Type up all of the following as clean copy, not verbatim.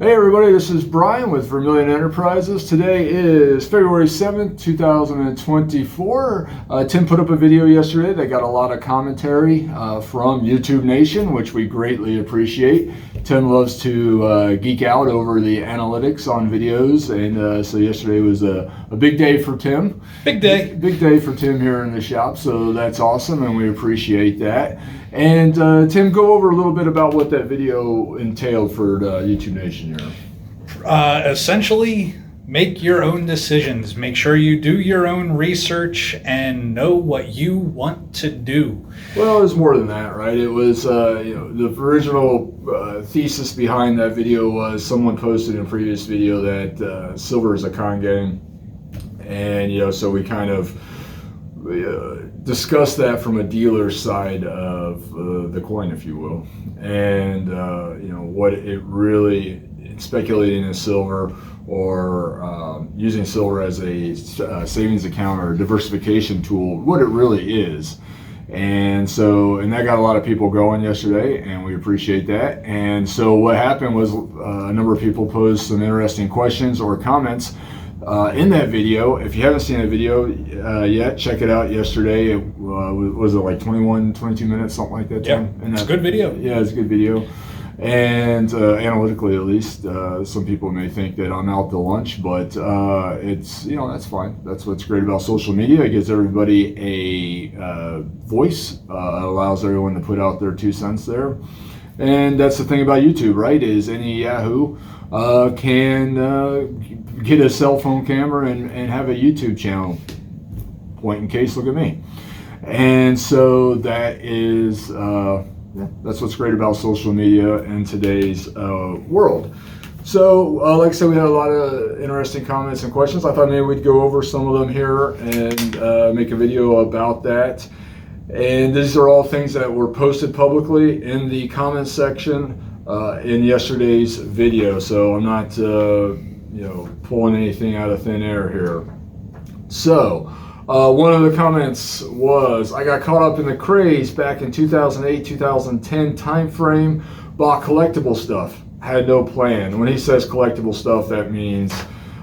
Hey everybody, this is Brian with Vermillion Enterprises. Today is February 7th, 2024. Tim put up a video yesterday that got a lot of commentary from YouTube Nation, which we greatly appreciate. Tim loves to geek out over the analytics on videos, and so yesterday was a big day for Tim. Big day. Big day for Tim here in the shop, so that's awesome, and we appreciate that. And Tim, go over a little bit about what that video entailed for YouTube Nation here. Essentially, make your own decisions. Make sure you do your own research and know what you want to do. Well, it was more than that, right? It was, the original thesis behind that video was someone posted in a previous video that silver is a con game. And, so we kind of discuss that from a dealer's side of the coin, if you will, and what it really, speculating in silver or using silver as a savings account or diversification tool, what it really is. And that got a lot of people going yesterday, and we appreciate that. And so what happened was a number of people posed some interesting questions or comments in that video. If you haven't seen the video yet, check it out yesterday. It was it like 22 minutes, something like that? Yeah, it's a good video. Yeah, it's a good video. And analytically, at least, some people may think that I'm out to lunch, but it's, that's fine. That's what's great about social media. It gives everybody a voice. It allows everyone to put out their 2 cents there. And that's the thing about YouTube, right? Is any Yahoo can get a cell phone camera and have a YouTube channel. Point in case, look at me. And so that is, that's what's great about social media in today's world. So, like I said, we had a lot of interesting comments and questions. I thought maybe we'd go over some of them here and make a video about that. And these are all things that were posted publicly in the comments section in yesterday's video. So I'm not, pulling anything out of thin air here. So one of the comments was, I got caught up in the craze back in 2008, 2010 timeframe, bought collectible stuff, had no plan. When he says collectible stuff, that means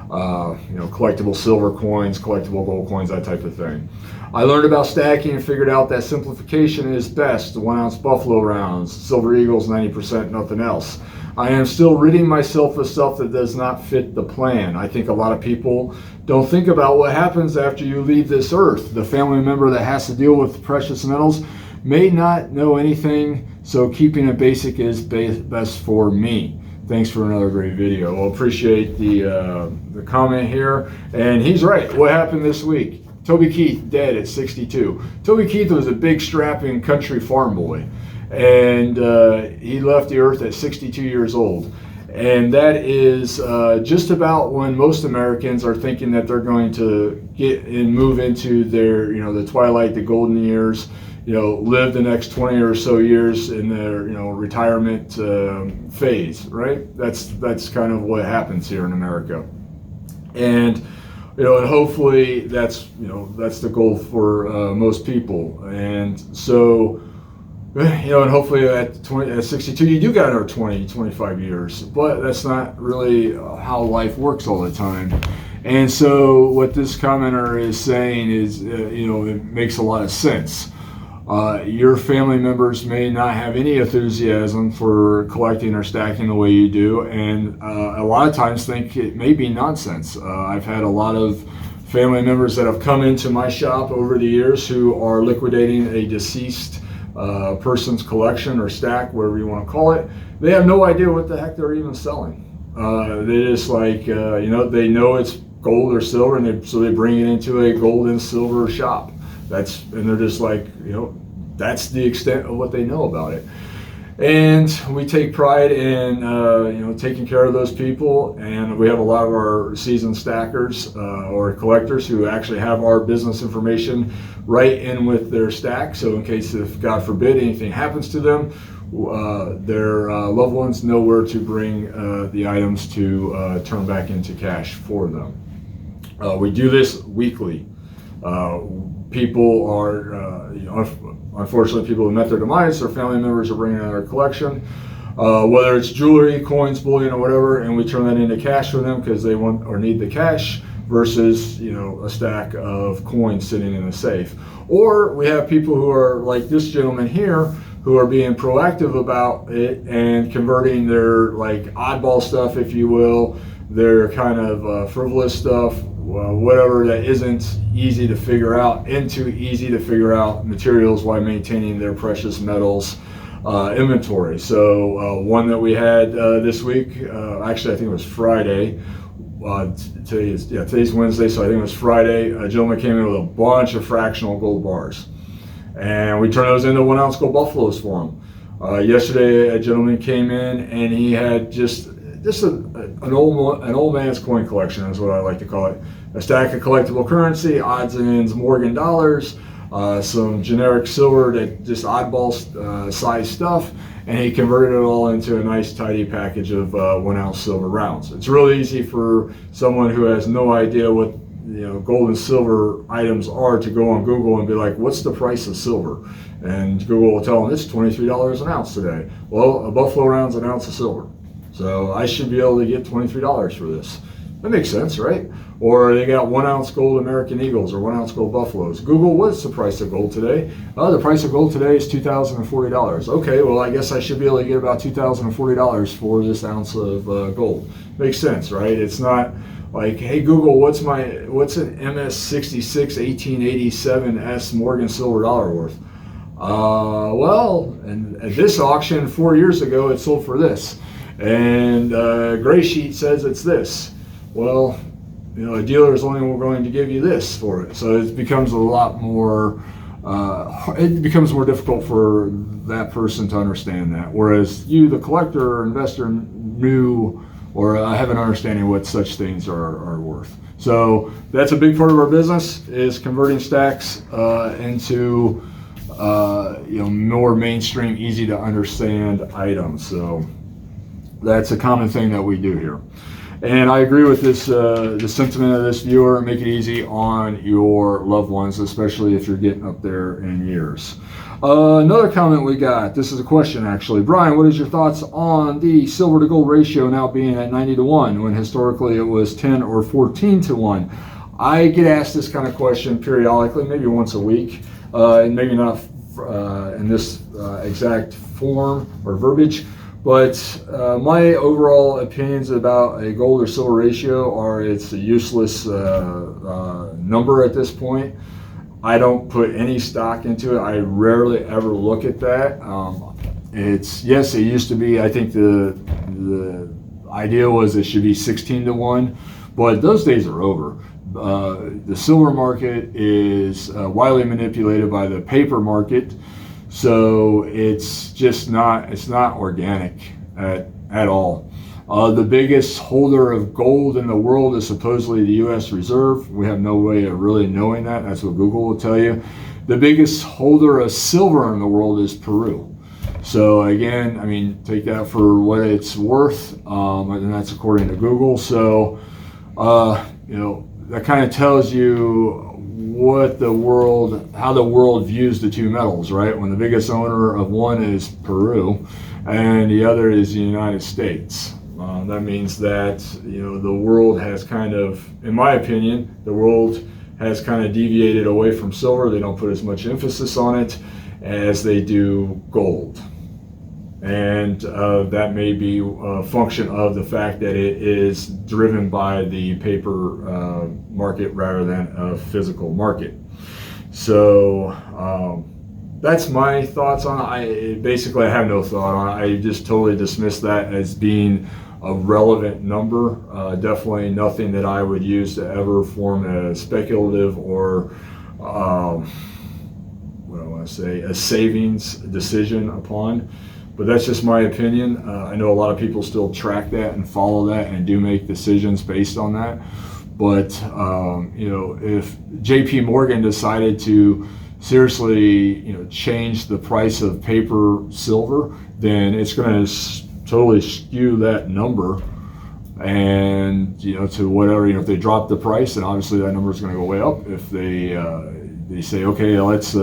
collectible silver coins, collectible gold coins, that type of thing. I learned about stacking and figured out that simplification is best. 1 ounce buffalo rounds, silver eagles, 90%, nothing else. I am still ridding myself of stuff that does not fit the plan. I think a lot of people don't think about what happens after you leave this earth. The family member that has to deal with precious metals may not know anything, so keeping it basic is best for me. Thanks for another great video. Well, appreciate the comment here. And he's right. What happened this week? Toby Keith dead at 62. Toby Keith was a big strapping country farm boy, and he left the earth at 62 years old. And that is just about when most Americans are thinking that they're going to get and move into their, the twilight, the golden years, live the next 20 or so years in their, retirement phase, right? That's kind of what happens here in America. And and hopefully that's the goal for most people. And so, and hopefully at 62 you do got another 20-25 years, but that's not really how life works all the time. And so what this commenter is saying is, it makes a lot of sense. Your family members may not have any enthusiasm for collecting or stacking the way you do, and a lot of times think it may be nonsense. I've had a lot of family members that have come into my shop over the years who are liquidating a deceased person's collection or stack, whatever you want to call it. They have no idea what the heck they're even selling. They just they know it's gold or silver, and so they bring it into a gold and silver shop. And they're just like, that's the extent of what they know about it. And we take pride in, taking care of those people. And we have a lot of our seasoned stackers or collectors who actually have our business information right in with their stack. So in case, if God forbid, anything happens to them, their loved ones know where to bring the items to turn back into cash for them. We do this weekly. People are, unfortunately, people who met their demise, their family members are bringing in their collection. whether it's jewelry, coins, bullion, or whatever, and we turn that into cash for them because they want or need the cash, versus a stack of coins sitting in a safe. Or we have people who are like this gentleman here, who are being proactive about it and converting their like oddball stuff, if you will, their kind of frivolous stuff, whatever that isn't easy to figure out, into easy to figure out materials while maintaining their precious metals inventory. So one that we had this week, actually I think it was Friday. Today's Wednesday, so I think it was Friday. A gentleman came in with a bunch of fractional gold bars, and we turned those into 1 ounce gold buffaloes for him. Yesterday, a gentleman came in and he had just an old man's coin collection, is what I like to call it. A stack of collectible currency, odds and ends Morgan dollars, some generic silver, that just oddball size stuff, and he converted it all into a nice tidy package of 1 ounce silver rounds. It's really easy for someone who has no idea what gold and silver items are to go on Google and be like, what's the price of silver? And Google will tell them it's $23 an ounce today. Well, a buffalo round's an ounce of silver, so I should be able to get $23 for this. That makes sense, right? Or they got 1 ounce gold American Eagles or 1 ounce gold buffaloes. Google, what's the price of gold today? The price of gold today is $2,040. Okay, well, I guess I should be able to get about $2,040 for this ounce of gold. Makes sense, right? It's not like, hey Google, what's an MS66 1887S Morgan silver dollar worth? Well, and at this auction 4 years ago, it sold for this, and Gray Sheet says it's this. Well, a dealer is only going to give you this for it, so it becomes a lot more. It becomes more difficult for that person to understand that. Whereas you, the collector or investor, knew or have an understanding of what such things are worth. So that's a big part of our business, is converting stacks into more mainstream, easy to understand items. So that's a common thing that we do here. And I agree with this, the sentiment of this viewer. Make it easy on your loved ones, especially if you're getting up there in years. Another comment we got, this is a question actually. Brian, what is your thoughts on the silver to gold ratio now being at 90-1 when historically it was 10 or 14-1? I get asked this kind of question periodically, maybe once a week, and maybe not in this exact form or verbiage. But my overall opinions about a gold or silver ratio are it's a useless number at this point. I don't put any stock into it. I rarely ever look at that. Yes, it used to be, I think the idea was it should be 16-1, but those days are over. The silver market is widely manipulated by the paper market. So it's just not organic at all. The biggest holder of gold in the world is supposedly the U.S. Reserve. We have no way of really knowing that. That's what Google will tell you. The biggest holder of silver in the world is Peru. So again, I mean, take that for what it's worth, and that's according to Google. So, that kind of tells you how the world views the two metals, right? When the biggest owner of one is Peru and the other is the United States. That means that, the world has kind of, in my opinion, the world has kind of deviated away from silver. They don't put as much emphasis on it as they do gold. And that may be a function of the fact that it is driven by the paper market rather than a physical market. So that's my thoughts on it. I have no thought on it. I just totally dismiss that as being a relevant number. Definitely nothing that I would use to ever form a speculative or a savings decision upon. But that's just my opinion. I know a lot of people still track that and follow that and do make decisions based on that. But if JP Morgan decided to seriously change the price of paper silver, then it's going to totally skew that number, and to whatever, if they drop the price, then obviously that number is going to go way up. If they they say, okay, let's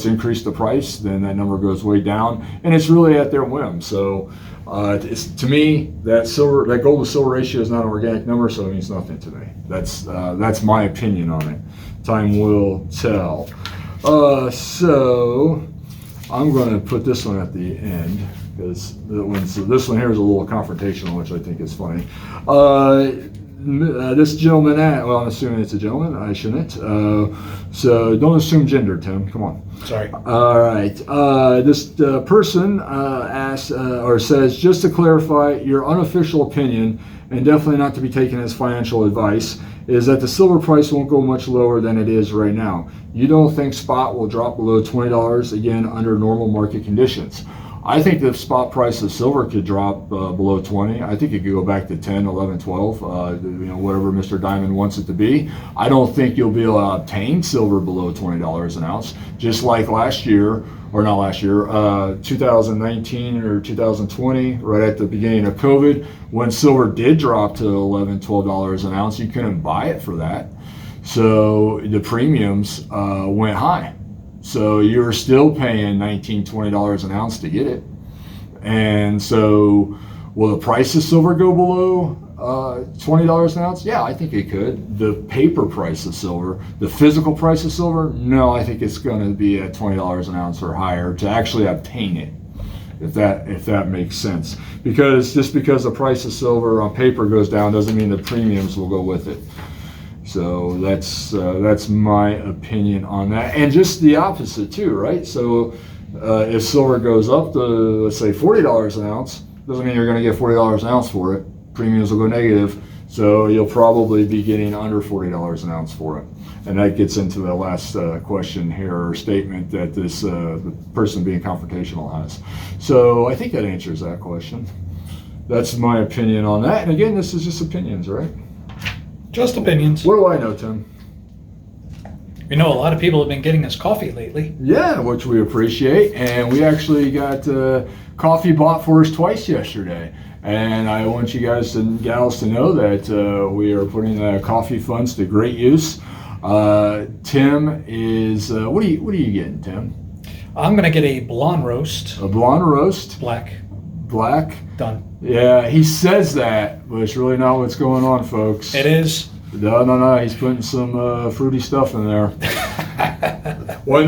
increase the price, then that number goes way down, and it's really at their whim. So it's, to me, that gold to silver ratio is not an organic number, so it means nothing to me. That's my opinion on it. Time will tell. So I'm going to put this one at the end, because this one here is a little confrontational, which I think is funny. This gentleman, well, I'm assuming it's a gentleman. I shouldn't. So don't assume gender, Tim. Come on. Sorry. All right. This person asks or says, just to clarify, your unofficial opinion, and definitely not to be taken as financial advice, is that the silver price won't go much lower than it is right now. You don't think spot will drop below $20 again under normal market conditions? I think the spot price of silver could drop below 20. I think it could go back to 10, 11, 12, whatever Mr. Diamond wants it to be. I don't think you'll be able to obtain silver below $20 an ounce, just like last year, or not last year, 2019 or 2020, right at the beginning of COVID, when silver did drop to $11, $12 an ounce, you couldn't buy it for that. So the premiums went high. So you're still paying $19, $20 an ounce to get it. And so will the price of silver go below $20 an ounce? Yeah, I think it could. The paper price of silver, the physical price of silver, no, I think it's going to be at $20 an ounce or higher to actually obtain it, if that makes sense. Because just because the price of silver on paper goes down doesn't mean the premiums will go with it. So that's my opinion on that, and just the opposite too, right? So if silver goes up to, let's say, $40 an ounce, doesn't mean you're going to get $40 an ounce for it. Premiums will go negative, so you'll probably be getting under $40 an ounce for it. And that gets into the last question here, or statement that this the person being confrontational has. So I think that answers that question. That's my opinion on that. And again, this is just opinions, right? Just opinions. What do I know, Tim? We know a lot of people have been getting us coffee lately. Yeah, which we appreciate. And we actually got coffee bought for us twice yesterday. And I want you guys and gals to know that we are putting coffee funds to great use. Tim is, what are you getting, Tim? I'm going to get a blonde roast. A blonde roast. Black. Done. Yeah, he says that, but it's really not what's going on, folks. It is. No, he's putting some fruity stuff in there. One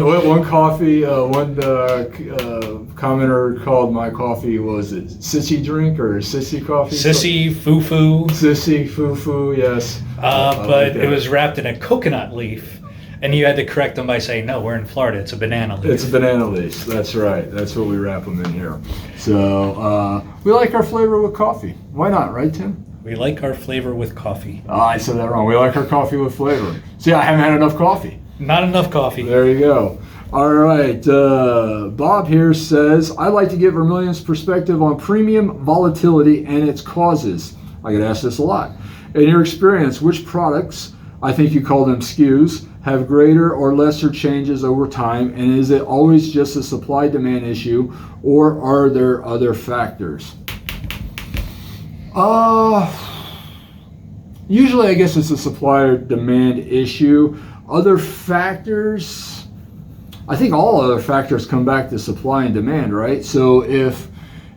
commenter called my coffee, was it sissy drink or sissy coffee? Sissy foo-foo. Sissy foo-foo, yes. But like it was wrapped in a coconut leaf, and you had to correct them by saying, no, we're in Florida, it's a banana leaf. It's a banana leaf, that's right. That's what we wrap them in here. So we like our flavor with coffee. Why not, right, Tim? We like our flavor with coffee. I said that wrong. We like our coffee with flavor. See, I haven't had enough coffee. Not enough coffee. There you go. All right. Bob here says, I'd like to get Vermillion's perspective on premium volatility and its causes. I get asked this a lot. In your experience, which products, I think you call them SKUs, have greater or lesser changes over time? And is it always just a supply-demand issue, or are there other factors? Usually I guess it's a supply or demand issue. Other factors, I think all other factors come back to supply and demand, right? So if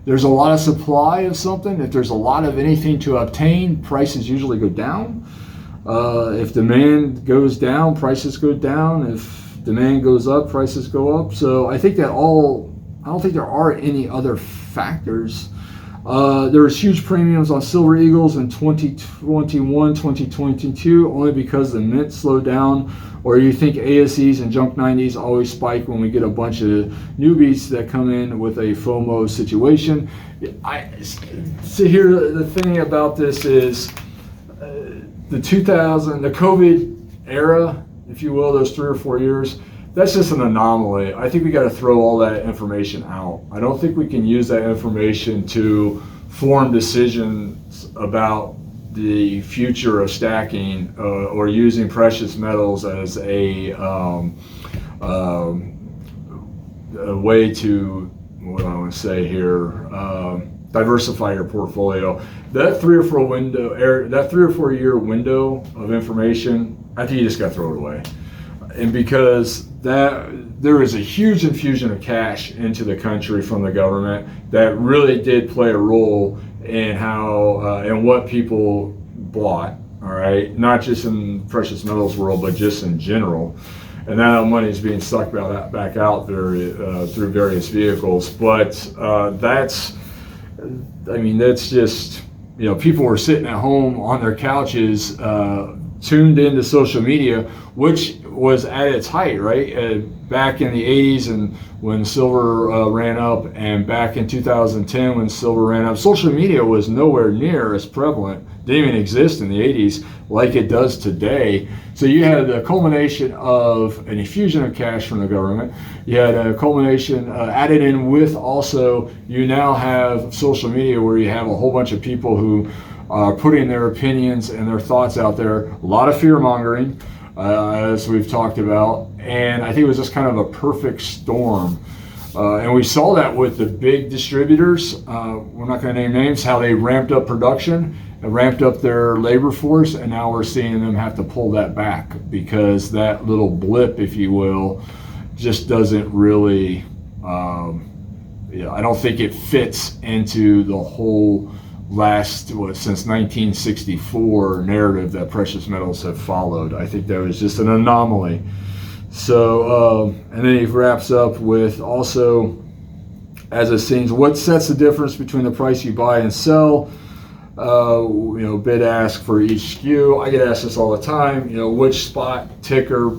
there's a lot of supply of something, if there's a lot of anything to obtain, prices usually go down. If demand goes down, prices go down. If demand goes up, prices go up. So I think I don't think there are any other factors. There was huge premiums on Silver Eagles in 2021, 2022, only because the mint slowed down. Or you think ASEs and Junk 90s always spike when we get a bunch of newbies that come in with a FOMO situation? The thing about this is the COVID era, if you will, those 3 or 4 years, that's just an anomaly. I think we got to throw all that information out. I don't think we can use that information to form decisions about the future of stacking or using precious metals as a way to, what do I want to say here, diversify your portfolio. That 3 or 4 year window of information, I think you just got to throw it away. And because that there is a huge infusion of cash into the country from the government that really did play a role in how and what people bought. All right, not just in precious metals world, but just in general. And that money is being sucked back out there through various vehicles. But that's just, people were sitting at home on their couches, tuned into social media, which was at its height, right? Back in the 80s and when silver ran up, and back in 2010 when silver ran up, social media was nowhere near as prevalent. Didn't even exist in the 80s like it does today. So you had a culmination of an infusion of cash from the government. You had a culmination added in with also, you now have social media where you have a whole bunch of people who are putting their opinions and their thoughts out there. A lot of fear mongering, as we've talked about. And I think it was just kind of a perfect storm. And we saw that with the big distributors. We're not going to name names, how they ramped up production, ramped up their labor force, and now we're seeing them have to pull that back because that little blip, if you will, just doesn't really, I don't think it fits into the whole since 1964 narrative that precious metals have followed. I think that was just an anomaly. So, and then he wraps up with also, as it seems, what sets the difference between the price you buy and sell? Bid ask for each SKU. I get asked this all the time. Which spot ticker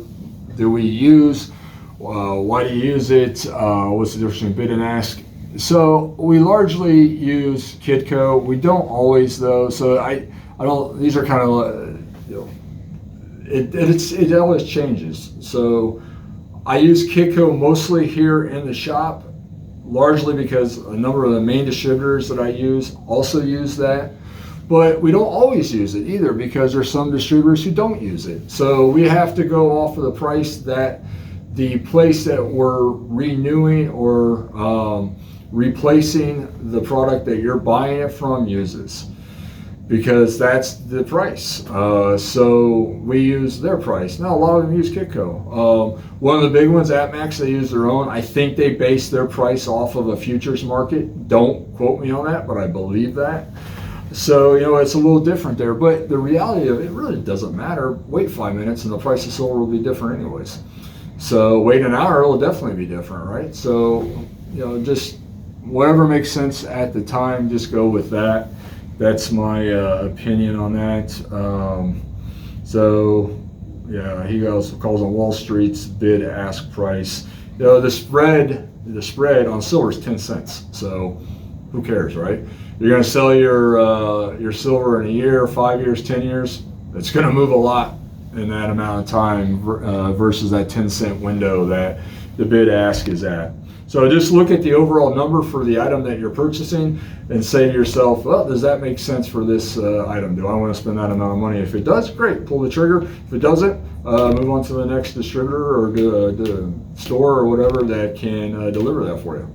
do we use? Why do you use it? What's the difference between bid and ask? So we largely use Kitco. We don't always though. So I don't. These are kind of it always changes. So I use Kitco mostly here in the shop, largely because a number of the main distributors that I use also use that. But we don't always use it either because there's some distributors who don't use it. So we have to go off of the price that the place that we're renewing or replacing the product that you're buying it from uses, because that's the price. So we use their price. Now a lot of them use Kitco. One of the big ones, AppMax, they use their own. I think they base their price off of a futures market. Don't quote me on that, but I believe that. So, it's a little different there, but the reality of it really doesn't matter. Wait 5 minutes and the price of silver will be different anyways. So wait an hour, it'll definitely be different, right? So, just whatever makes sense at the time, just go with that. That's my opinion on that. He also calls on Wall Street's bid ask price. The spread on silver is 10 cents. So who cares, right? You're going to sell your silver in a year, 5 years, 10 years. It's going to move a lot in that amount of time versus that 10-cent window that the bid ask is at. So just look at the overall number for the item that you're purchasing and say to yourself, well, does that make sense for this item? Do I want to spend that amount of money? If it does, great, pull the trigger. If it doesn't, move on to the next distributor or the store or whatever that can deliver that for you.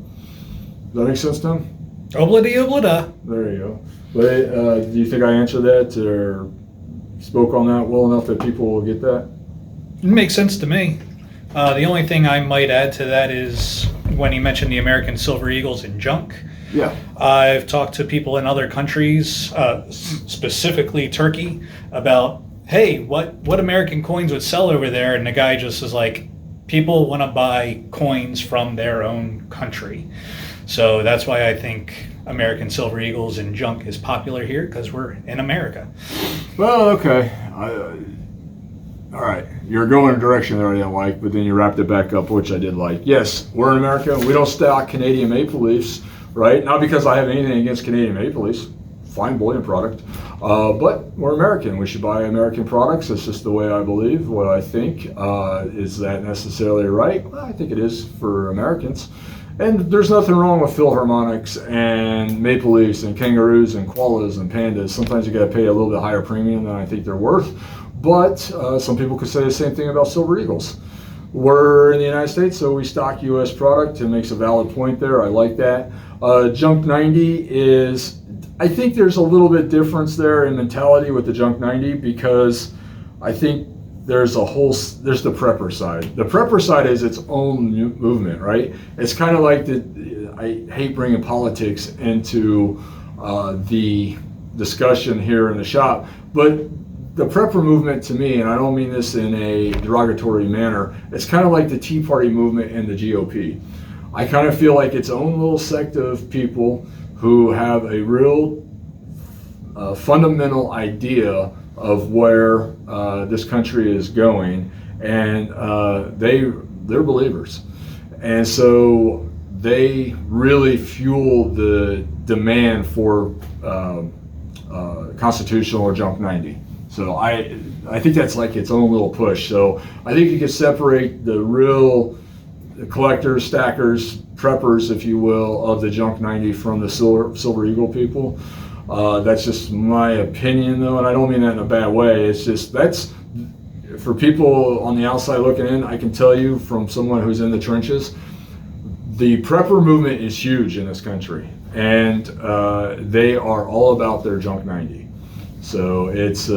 Does that make sense, Tim? Oblida. There you go. But do you think I answered that or spoke on that well enough that people will get that? It makes sense to me. The only thing I might add to that is when he mentioned the American Silver Eagles in junk. Yeah. I've talked to people in other countries, specifically Turkey, about, hey, what American coins would sell over there? And the guy just is like, people want to buy coins from their own country. So that's why I think American Silver Eagles in junk is popular here, because we're in America. Well, okay. All right. You're going a direction that I didn't like, but then you wrapped it back up, which I did like. Yes, we're in America. We don't stock Canadian Maple Leafs, right? Not because I have anything against Canadian Maple Leafs. Fine bullion product. But we're American. We should buy American products. That's just the way I believe. What I think. Is that necessarily right? Well, I think it is for Americans. And there's nothing wrong with Philharmonics and Maple Leafs and kangaroos and koalas and pandas. Sometimes you got to pay a little bit higher premium than I think they're worth. But some people could say the same thing about Silver Eagles. We're in the United States, so we stock U.S. product. It makes a valid point there. I like that. Junk 90 is, I think there's a little bit difference there in mentality with the Junk 90, because I think there's the prepper side. The prepper side is its own movement, right? It's kind of like I hate bringing politics into the discussion here in the shop, but the prepper movement to me, and I don't mean this in a derogatory manner, it's kind of like the Tea Party movement and the GOP. I kind of feel like its own little sect of people who have a real fundamental idea of where this country is going, and they're believers, and so they really fuel the demand for constitutional or junk 90. So I think that's like its own little push. So I think you can separate the real collectors, stackers, preppers, if you will, of the junk 90 from the Silver Eagle people. That's just my opinion, though, and I don't mean that in a bad way. It's just that's for people on the outside looking in. I can tell you from someone who's in the trenches, the prepper movement is huge in this country, and they are all about their junk 90. So it's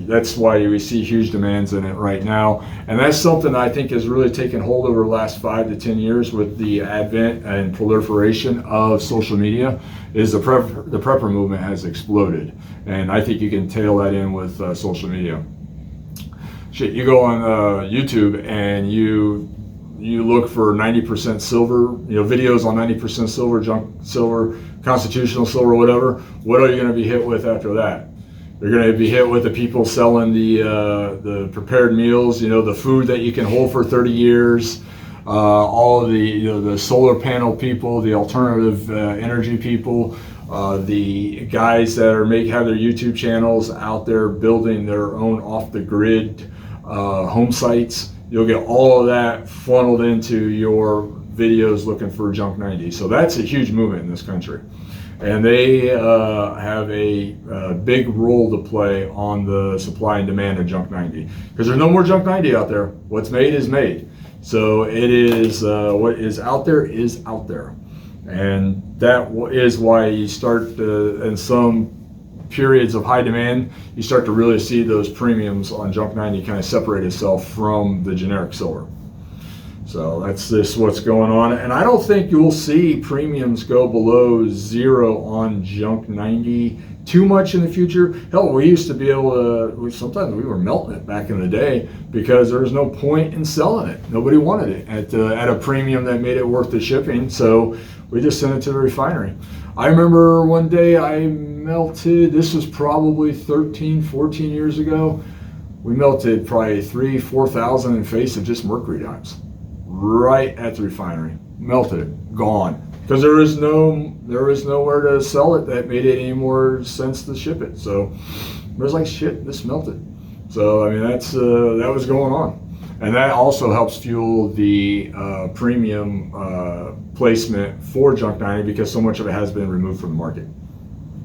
that's why we see huge demands in it right now, and that's something I think has really taken hold over the last 5 to 10 years with the advent and proliferation of social media. Is the prepper movement has exploded, and I think you can tail that in with social media. Shit, you go on YouTube and you look for 90% silver, videos on 90% silver, junk silver, constitutional silver, whatever. What are you going to be hit with after that? You're going to be hit with the people selling the prepared meals, the food that you can hold for 30 years, all of the solar panel people, the alternative energy people, the guys that have their YouTube channels out there building their own off-the-grid home sites. You'll get all of that funneled into your videos looking for junk 90. So that's a huge movement in this country. And they have a big role to play on the supply and demand of junk 90. Because there's no more junk 90 out there. What's made is made. So it is, what is out there is out there. And that is why you start in some periods of high demand, you start to really see those premiums on junk 90 kind of separate itself from the generic silver. So that's just what's going on. And I don't think you'll see premiums go below zero on junk 90 too much in the future. Hell, we used to be able to, sometimes we were melting it back in the day because there was no point in selling it. Nobody wanted it at a premium that made it worth the shipping. So we just sent it to the refinery. I remember one day I melted, this was probably 13, 14 years ago. We melted probably 3,000-4,000 in face of just mercury dimes. Right at the refinery, melted it, gone. Because there was nowhere to sell it that made it any more sense to ship it. So it was like, shit, this melted. So I mean, that was going on, and that also helps fuel the premium placement for junk 90 because so much of it has been removed from the market.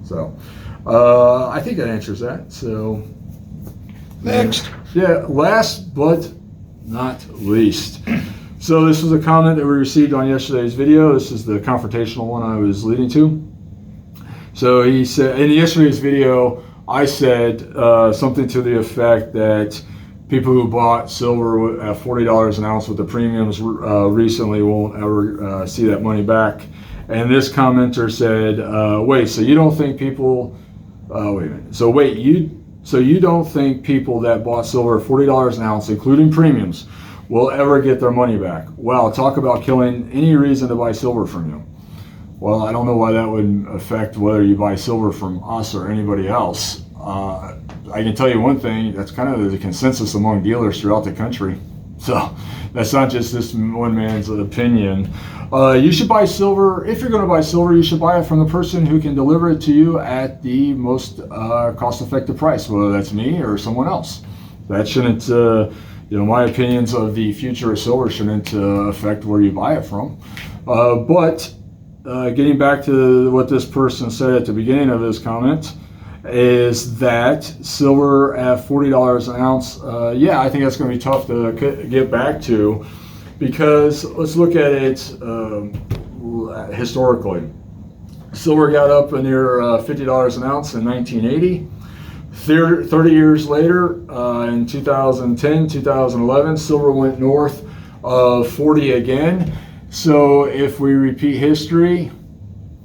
So I think that answers that. So next, yeah, last but not least. So this was a comment that we received on yesterday's video. This is the confrontational one I was leading to. So he said, in yesterday's video, I said something to the effect that people who bought silver at $40 an ounce with the premiums recently won't ever see that money back. And this commenter said, wait, so you don't think people, wait a minute. So wait, you don't think people that bought silver at $40 an ounce, including premiums, will ever get their money back? Well, talk about killing any reason to buy silver from you. Well, I don't know why that would affect whether you buy silver from us or anybody else. I can tell you one thing, that's kind of the consensus among dealers throughout the country. So that's not just this one man's opinion. You should buy silver. If you're going to buy silver, you should buy it from the person who can deliver it to you at the most cost-effective price, whether that's me or someone else. That shouldn't, my opinions of the future of silver shouldn't affect where you buy it from. But getting back to what this person said at the beginning of his comment, is that silver at $40 an ounce, yeah, I think that's going to be tough to get back to, because let's look at it historically. Silver got up near $50 an ounce in 1980. 30 years later, in 2010, 2011, silver went north of 40 again. So if we repeat history,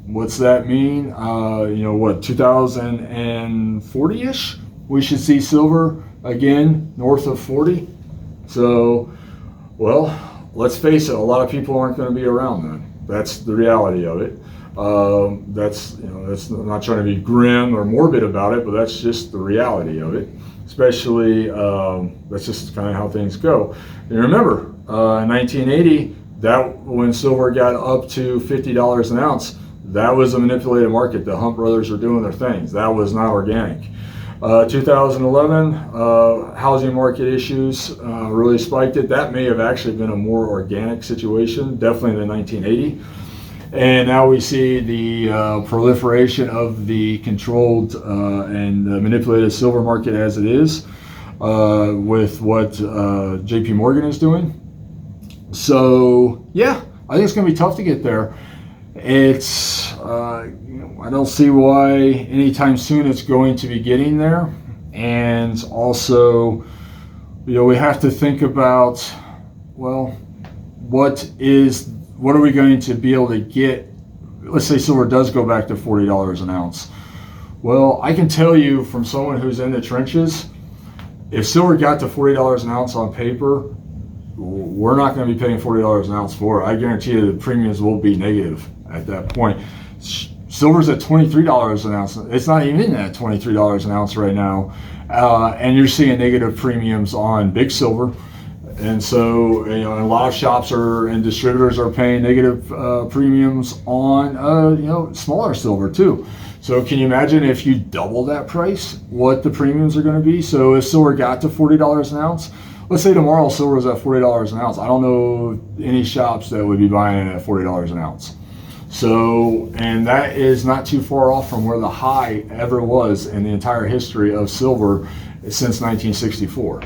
what's that mean? 2040-ish, we should see silver again north of 40. So, well, let's face it, a lot of people aren't going to be around then. That's the reality of it. That's I'm not trying to be grim or morbid about it, but that's just the reality of it. Especially, that's just kind of how things go. And remember, in 1980, that when silver got up to $50 an ounce, that was a manipulated market. The Hunt brothers were doing their things. That was not organic. 2011, housing market issues really spiked it. That may have actually been a more organic situation, definitely than 1980. And now we see the proliferation of the controlled and manipulated silver market as it is, with what JP Morgan is doing. So yeah, I think it's going to be tough to get there. It's I don't see why anytime soon it's going to be getting there. And also, we have to think about, well, what are we going to be able to get? Let's say silver does go back to $40 an ounce. Well, I can tell you from someone who's in the trenches, if silver got to $40 an ounce on paper, we're not going to be paying $40 an ounce for it. I guarantee you the premiums will be negative at that point. Silver's at $23 an ounce. It's not even at $23 an ounce right now. And you're seeing negative premiums on big silver. And so, a lot of shops and distributors are paying negative premiums on, smaller silver too. So can you imagine if you double that price, what the premiums are going to be? So if silver got to $40 an ounce, let's say tomorrow silver is at $40 an ounce. I don't know any shops that would be buying it at $40 an ounce. So, and that is not too far off from where the high ever was in the entire history of silver since 1964.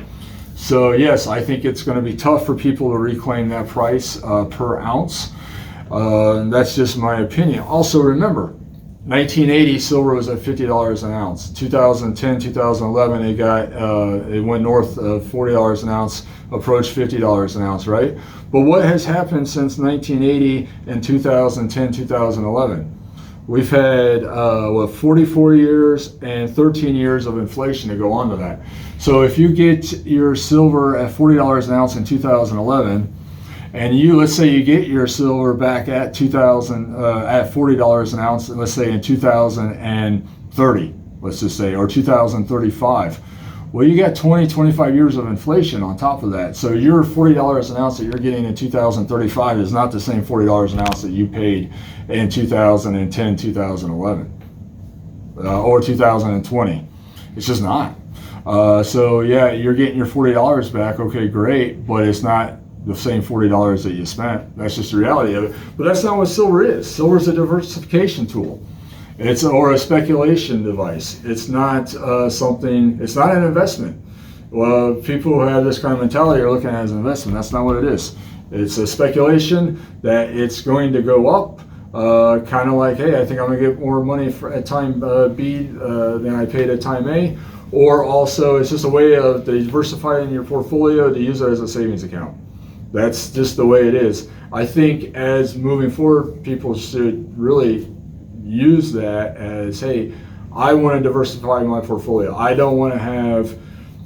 So yes, I think it's going to be tough for people to reclaim that price per ounce. That's just my opinion. Also remember, 1980 silver was at $50 an ounce. 2010, 2011, it went north of $40 an ounce, approached $50 an ounce, right? But what has happened since 1980 and 2010, 2011? We've had 44 years and 13 years of inflation to go on to that. So if you get your silver at $40 an ounce in 2011, and let's say you get your silver back at at $40 an ounce, and let's say in 2030, let's just say, or 2035. Well, you got 25 years of inflation on top of that. So your $40 an ounce that you're getting in 2035 is not the same $40 an ounce that you paid in 2010, 2011, or 2020. It's just not. So yeah, you're getting your $40 back. Okay, great, but it's not the same $40 that you spent. That's just the reality of it. But that's not what silver is. Silver is a diversification tool. Or a speculation device. It's not it's not an investment. Well, people who have this kind of mentality are looking at it as an investment. That's not what it is. It's a speculation that it's going to go up, kind of like, hey, I think I'm going to get more money at time B than I paid at time A. Or also, it's just a way of diversifying your portfolio to use it as a savings account. That's just the way it is. I think as moving forward, people should really use that as, hey, I want to diversify my portfolio. I don't want to have,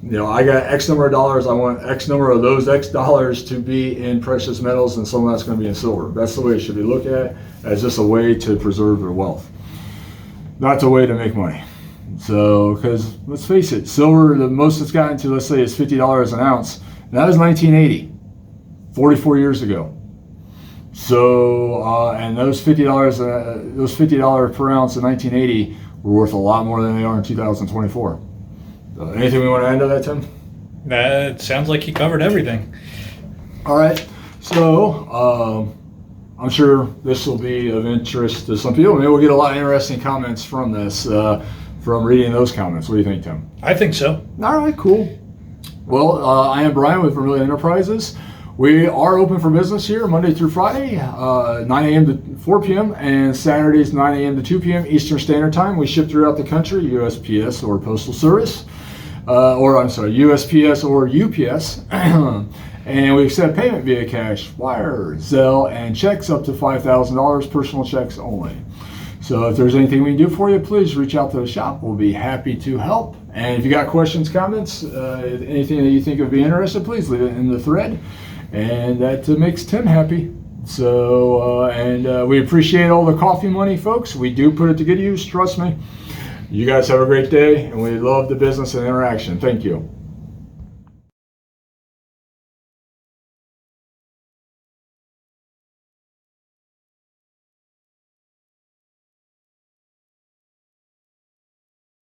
I got X number of dollars. I want X number of those X dollars to be in precious metals, and some of that's going to be in silver. That's the way it should be looked at, as just a way to preserve their wealth, not a way to make money. So, because let's face it, silver, the most it's gotten to, let's say, is $50 an ounce. That was 1980, 44 years ago. So, and those $50 per ounce in 1980 were worth a lot more than they are in 2024. Anything we want to add to that, Tim? That sounds like you covered everything. All right. So, I'm sure this will be of interest to some people. Maybe we'll get a lot of interesting comments from this, from reading those comments. What do you think, Tim? I think so. All right, cool. Well, I am Brian with Vermillion Enterprises. We are open for business here Monday through Friday, 9 a.m. to 4 p.m. and Saturdays 9 a.m. to 2 p.m. Eastern Standard Time. We ship throughout the country, USPS or Postal Service, USPS or UPS. And we accept payment via cash, wire, Zelle, and checks up to $5,000, personal checks only. So if there's anything we can do for you, please reach out to the shop. We'll be happy to help. And if you got questions, comments, anything that you think would be interested, please leave it in the thread. And that makes Tim happy. So, we appreciate all the coffee money, folks. We do put it to good use, trust me. You guys have a great day, and we love the business and interaction. Thank you.